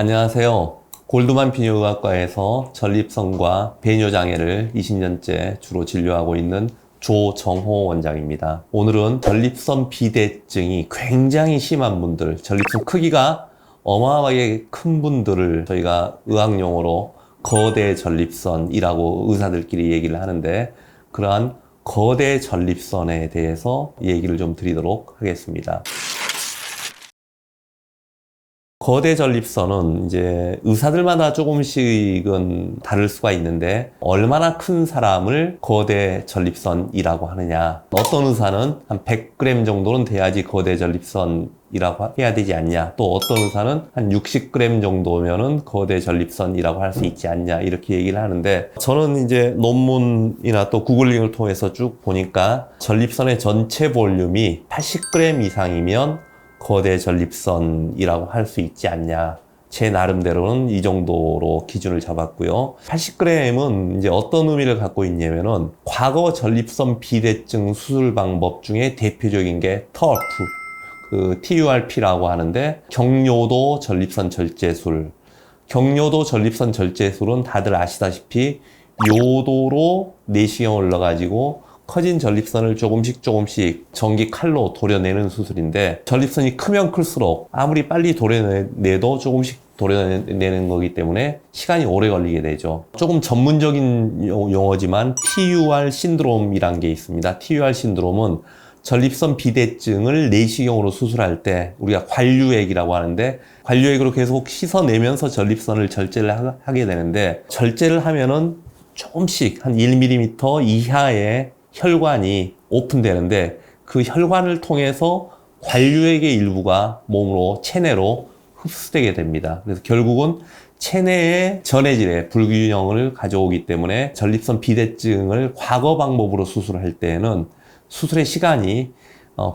안녕하세요. 골드만 비뇨의학과에서 전립선과 배뇨장애를 20년째 주로 진료하고 있는 조정호 원장입니다. 오늘은 전립선 비대증이 굉장히 심한 분들, 전립선 크기가 어마어마하게 큰 분들을 저희가 의학용어로 거대 전립선이라고 의사들끼리 얘기를 하는데, 그러한 거대 전립선에 대해서 얘기를 좀 드리도록 하겠습니다. 거대 전립선은 이제 의사들마다 조금씩은 다를 수가 있는데, 얼마나 큰 사람을 거대 전립선이라고 하느냐. 어떤 의사는 한 100g 정도는 돼야지 거대 전립선이라고 해야 되지 않냐. 또 어떤 의사는 한 60g 정도면은 거대 전립선이라고 할 수 있지 않냐. 이렇게 얘기를 하는데, 저는 이제 논문이나 또 구글링을 통해서 쭉 보니까 전립선의 전체 볼륨이 80g 이상이면 거대 전립선이라고 할 수 있지 않냐. 제 나름대로는 이 정도로 기준을 잡았고요. 80g은 이제 어떤 의미를 갖고 있냐면은, 과거 전립선 비대증 수술 방법 중에 대표적인 게 TURP, TURP라고 하는데, 경요도 전립선 절제술. 경요도 전립선 절제술은 다들 아시다시피 요도로 내시경을 넣어가지고 커진 전립선을 조금씩 전기 칼로 도려내는 수술인데, 전립선이 크면 클수록 아무리 빨리 도려내도 조금씩 도려내는 거기 때문에 시간이 오래 걸리게 되죠. 조금 전문적인 용어지만 TUR 신드롬이란 게 있습니다. TUR 신드롬은 전립선 비대증을 내시경으로 수술할 때 우리가 관류액이라고 하는데, 관류액으로 계속 씻어내면서 전립선을 절제를 하게 되는데, 절제를 하면은 조금씩 한 1mm 이하의 혈관이 오픈되는데, 그 혈관을 통해서 관류액의 일부가 몸으로 체내로 흡수되게 됩니다. 그래서 결국은 체내의 전해질에 불균형을 가져오기 때문에 전립선 비대증을 과거 방법으로 수술할 때에는 수술의 시간이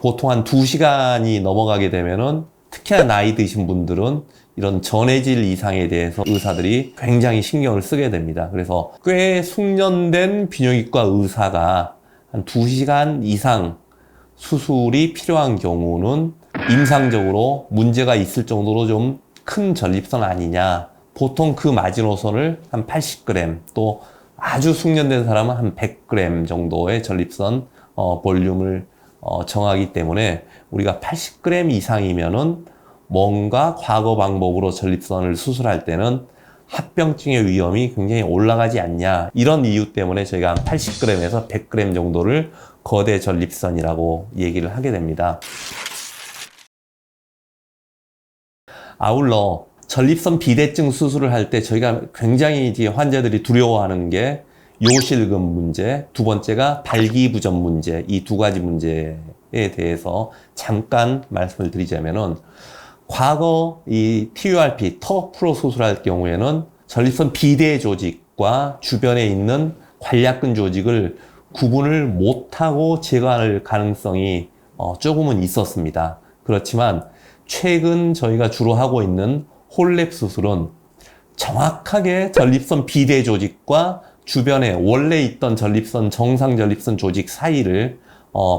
보통 한 2시간이 넘어가게 되면은, 특히나 나이 드신 분들은 이런 전해질 이상에 대해서 의사들이 굉장히 신경을 쓰게 됩니다. 그래서 꽤 숙련된 비뇨기과 의사가 한 2시간 이상 수술이 필요한 경우는 임상적으로 문제가 있을 정도로 좀 큰 전립선 아니냐. 보통 그 마지노선을 한 80g, 또 아주 숙련된 사람은 한 100g 정도의 전립선 볼륨을 정하기 때문에, 우리가 80g 이상이면은 뭔가 과거 방법으로 전립선을 수술할 때는 합병증의 위험이 굉장히 올라가지 않냐. 이런 이유 때문에 저희가 한 80g에서 100g 정도를 거대 전립선이라고 얘기를 하게 됩니다. 아울러 전립선 비대증 수술을 할 때 저희가 굉장히 이제 환자들이 두려워하는 게 요실금 문제, 두 번째가 발기부전 문제, 이 두 가지 문제에 대해서 잠깐 말씀을 드리자면은, 과거 이 TURP, TURP로 수술할 경우에는 전립선 비대 조직과 주변에 있는 관략근 조직을 구분을 못하고 제거할 가능성이 조금은 있었습니다. 그렇지만 최근 저희가 주로 하고 있는 홀랩 수술은 정확하게 전립선 비대 조직과 주변에 원래 있던 전립선, 정상 전립선 조직 사이를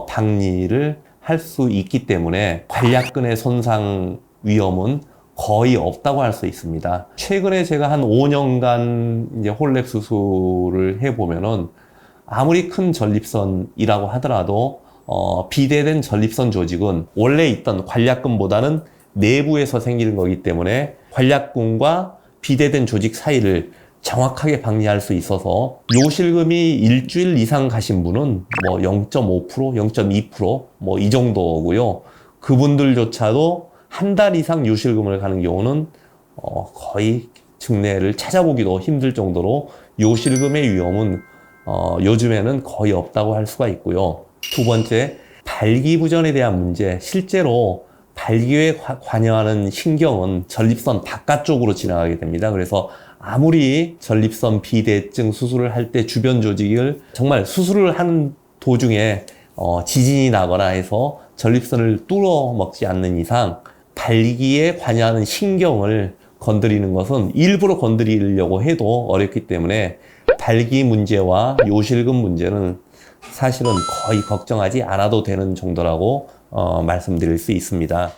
박리를 할 수 있기 때문에 관략근의 손상 위험은 거의 없다고 할 수 있습니다. 최근에 제가 한 5년간 이제 홀랩 수술을 해보면은, 아무리 큰 전립선이라고 하더라도 비대된 전립선 조직은 원래 있던 관략근보다는 내부에서 생기는 거기 때문에 관략근과 비대된 조직 사이를 정확하게 박리할 수 있어서, 요실금이 일주일 이상 가신 분은 뭐 0.5%, 0.2% 뭐 이 정도고요. 그분들조차도 한 달 이상 요실금을 가는 경우는 거의 증례를 찾아보기도 힘들 정도로 요실금의 위험은 요즘에는 거의 없다고 할 수가 있고요. 두 번째, 발기부전에 대한 문제. 실제로 발기에 관여하는 신경은 전립선 바깥쪽으로 지나가게 됩니다. 그래서 아무리 전립선 비대증 수술을 할 때 주변 조직을 정말 수술을 하는 도중에 지진이 나거나 해서 전립선을 뚫어 먹지 않는 이상, 발기에 관여하는 신경을 건드리는 것은 일부러 건드리려고 해도 어렵기 때문에, 발기 문제와 요실금 문제는 사실은 거의 걱정하지 않아도 되는 정도라고 말씀드릴 수 있습니다.